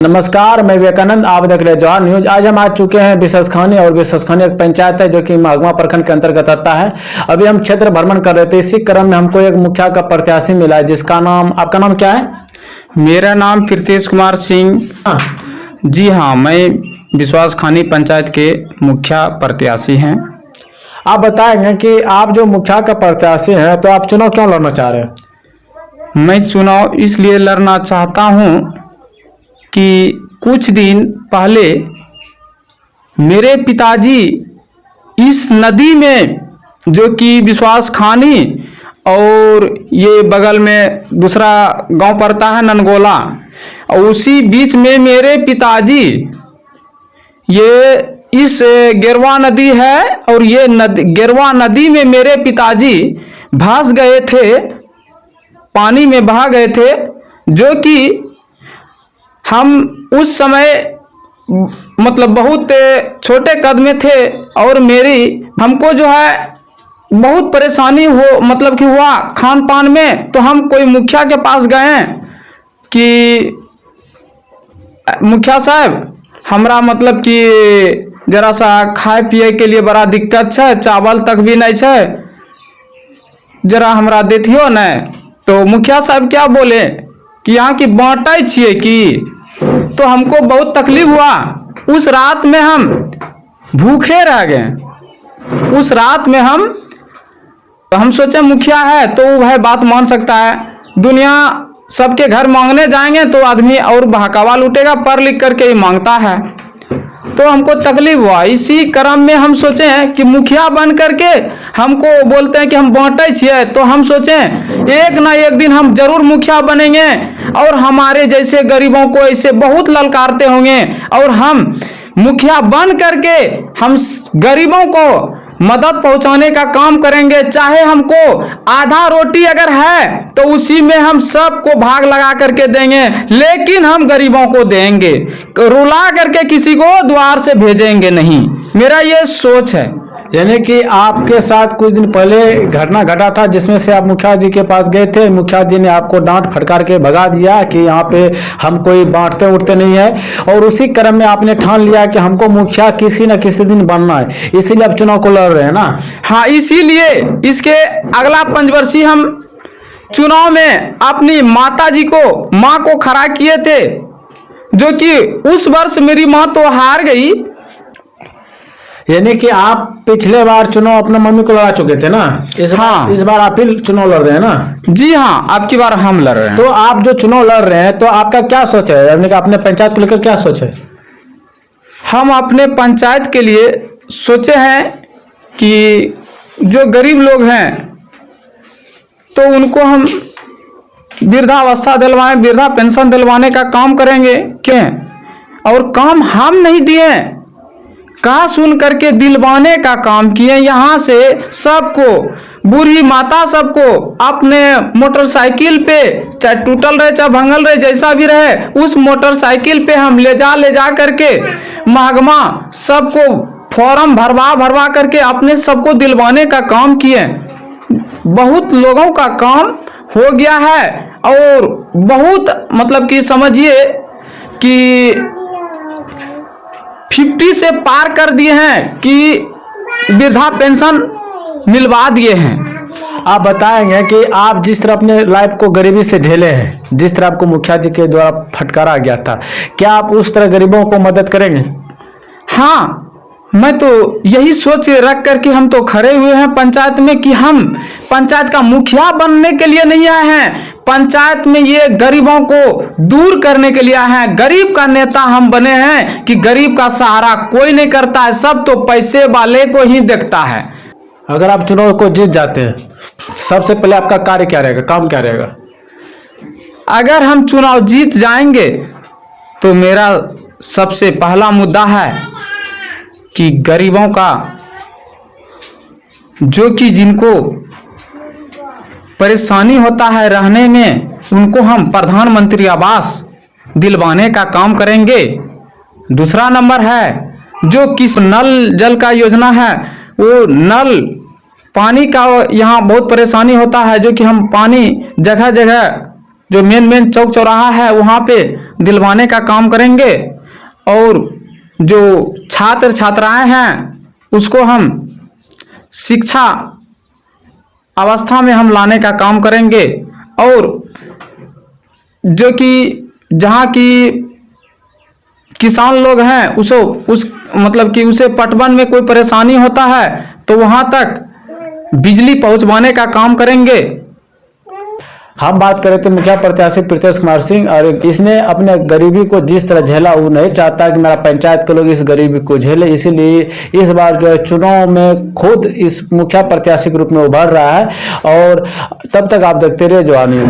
नमस्कार, मैं विवेकानंद, आप देख रहे जवाहर न्यूज। आज हम आ चुके हैं बिससखानी और बिससखानी एक पंचायत है जो कि महगमा प्रखंड के अंतर्गत आता है। अभी हम क्षेत्र भ्रमण कर रहे थे, इसी क्रम में हमको एक मुखिया का प्रत्याशी मिला है जिसका नाम, आपका नाम क्या है? मेरा नाम प्रीतेश कुमार सिंह। जी हाँ, मैं बिससखानी पंचायत के मुखिया प्रत्याशी हैं। आप बताएंगे कि आप जो मुखिया का प्रत्याशी हैं तो आप चुनाव क्यों लड़ना चाह रहे हैं? मैं चुनाव इसलिए लड़ना चाहता हूँ कि कुछ दिन पहले मेरे पिताजी इस नदी में, जो कि बिससखानी और ये बगल में दूसरा गांव पड़ता है ननगोला, और उसी बीच में मेरे पिताजी, ये इस गेरवा नदी है और ये गेरवा नदी में मेरे पिताजी भास गए थे, पानी में बहा गए थे, जो कि हम उस समय मतलब बहुत छोटे कद में थे और हमको जो है बहुत परेशानी मतलब कि हुआ खान पान में। तो हम कोई मुखिया के पास गए कि मुखिया साहब, हमरा मतलब कि जरा सा खाए पिए के लिए बड़ा दिक्कत है, चावल तक भी नहीं है, जरा हमरा देतियो न। तो मुखिया साहब क्या बोले कि यहाँ की बांटे छिए कि, तो हमको बहुत तकलीफ हुआ। उस रात में हम भूखे रह गए। उस रात में हम सोचे मुखिया है तो वह बात मान सकता है, दुनिया सबके घर मांगने जाएंगे तो आदमी और बहकावा लूटेगा, पढ़ लिख करके ही मांगता है। तो हमको तकलीफ हुआ, इसी क्रम में हम सोचे हैं कि मुखिया बन करके हमको बोलते हैं कि हम बांटे छिए, तो हम सोचे एक ना एक दिन हम जरूर मुखिया बनेंगे और हमारे जैसे गरीबों को ऐसे बहुत ललकारते होंगे, और हम मुखिया बन करके हम गरीबों को मदद पहुंचाने का काम करेंगे। चाहे हमको आधा रोटी अगर है तो उसी में हम सबको भाग लगा करके देंगे, लेकिन हम गरीबों को देंगे, रुला करके किसी को द्वार से भेजेंगे नहीं। मेरा ये सोच है। यानी कि आपके साथ कुछ दिन पहले घटना घटा था जिसमें से आप मुखिया जी के पास गए थे, मुखिया जी ने आपको डांट फटकार के भगा दिया कि यहाँ पे हम कोई बांटते उठते नहीं है, और उसी क्रम में आपने ठान लिया कि हमको मुखिया किसी न किसी दिन बनना है, इसीलिए आप चुनाव को लड़ रहे हैं ना? हाँ, इसीलिए इसके अगला पंचवर्षीय हम चुनाव में अपनी माता जी को, माँ को खड़ा किए थे, जो कि उस वर्ष मेरी माँ तो हार गई। यानी कि आप पिछले बार चुनाव अपने मम्मी को लड़ा चुके थे ना? इस बार आप ही चुनाव लड़ रहे हैं ना? जी हाँ, अब की बार हम लड़ रहे हैं। तो आप जो चुनाव लड़ रहे हैं तो आपका क्या सोच है, यानी कि अपने पंचायत को लेकर क्या सोच है? हम अपने पंचायत के लिए सोचे हैं कि जो गरीब लोग हैं तो उनको हम वृद्धावस्था दिलवाएं, वृद्धा पेंशन दिलवाने का काम करेंगे। क्यों? और काम हम नहीं दिए, कहा सुन करके दिलवाने का काम किए। यहाँ से सबको, बूढ़ी माता सबको अपने मोटरसाइकिल पे, चाहे टूटल रहे चाहे भंगल रहे, जैसा भी रहे, उस मोटरसाइकिल पे हम ले जा करके महगमा सबको फॉर्म भरवा करके अपने सबको दिलवाने का काम किए। बहुत लोगों का काम हो गया है और बहुत मतलब कि समझिए कि 50 से पार कर दिए हैं कि वृद्धा पेंशन मिलवा दिए हैं। आप बताएंगे कि आप जिस तरह अपने लाइफ को गरीबी से झेले हैं, जिस तरह आपको मुखिया जी के द्वारा फटकारा गया था, क्या आप उस तरह गरीबों को मदद करेंगे? हाँ, मैं तो यही सोच रख कर कि हम तो खड़े हुए हैं पंचायत में कि हम पंचायत का मुखिया बनने के लिए नहीं आए हैं, पंचायत में ये गरीबों को दूर करने के लिए आए हैं। गरीब का नेता हम बने हैं कि गरीब का सहारा कोई नहीं करता है, सब तो पैसे वाले को ही देखता है। अगर आप चुनाव को जीत जाते हैं, सबसे पहले आपका कार्य क्या रहेगा, काम क्या रहेगा? अगर हम चुनाव जीत जाएंगे तो मेरा सबसे पहला मुद्दा है कि गरीबों का, जो कि जिनको परेशानी होता है रहने में, उनको हम प्रधानमंत्री आवास दिलवाने का काम करेंगे। दूसरा नंबर है जो किस नल जल का योजना है, वो नल पानी का यहाँ बहुत परेशानी होता है, जो कि हम पानी जगह जगह जो मेन चौक चौराहा है वहाँ पे दिलवाने का काम करेंगे। और जो छात्र छात्राएं हैं उसको हम शिक्षा अवस्था में हम लाने का काम करेंगे। और जो कि जहाँ की किसान लोग हैं उसे पटवन में कोई परेशानी होता है तो वहाँ तक बिजली पहुँचवाने का काम करेंगे। हम बात कर रहे थे मुखिया प्रत्याशी प्रीतेश कुमार सिंह, और इसने अपने गरीबी को जिस तरह झेला वो नहीं चाहता कि मेरा पंचायत के लोग इस गरीबी को झेले, इसीलिए इस बार जो है चुनाव में खुद इस मुखिया प्रत्याशी के रूप में उभर रहा है। और तब तक आप देखते रहिए जवानी।